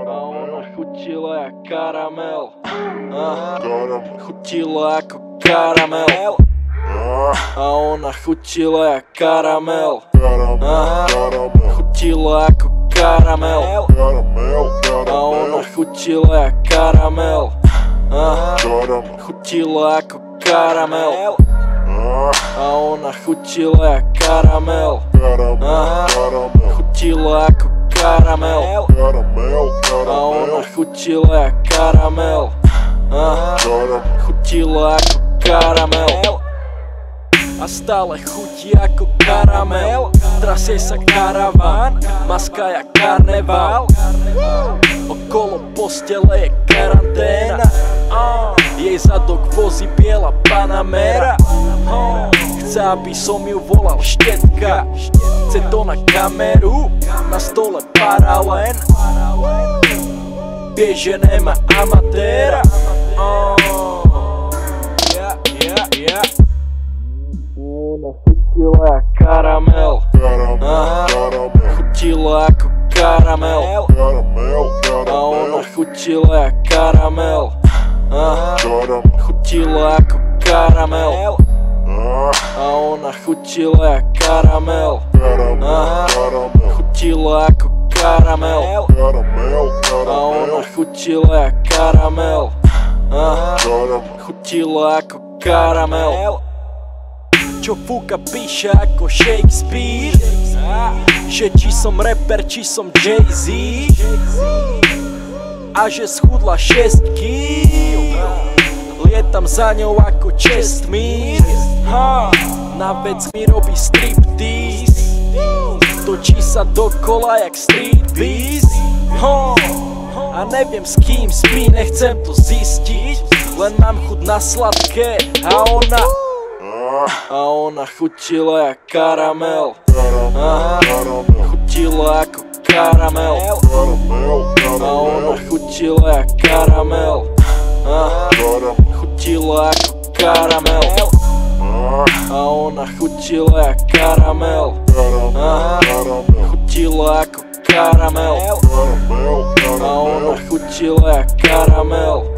A ona chutila jak karamel. Chutila jako karamel. A ona chutila jak karamel. Chutila jako karamel. A ona chutila jak karamel. Chutila jako karamel. A ona chutila jak karamel. Chutila jako karamel. A ona chutila jak karamel. Chutila jako karamel. A stále chutí jako karamel. Trasie sa karaván, maska jak karneval. Okolo postele je karanténa. Jej zadok vozí biela Panamera. Chce, aby som ju volal Štetka. Chce to na kameru, na stole paralen. Vie, že nemá amatéra. Ona chutila jak karamel. Chutila jako karamel. A ona chutila jak karamel. Chutila jako karamel. A ona chutila jak karamel. Chutila jako karamel. A ona chutila jak karamel. Chutila jako karamel. Čo fúka píše ako Shakespeare. Že či som rapper, či som Jay-Z. A že schudla 6 kg. Lietam za ňou ako Čestmír. Na vec mi robí striptease. Točí sa dokola jak street beast. A neviem s kým spí, nechcem to zistiť. Len mám chuť na sladké a ona chutila jak karamel. Chutila jako karamel. A ona chutila jak karamel. Chutila jako karamel. A ona chutila jak karamel. Chutila jako karamel. A ona chutila jak karamel.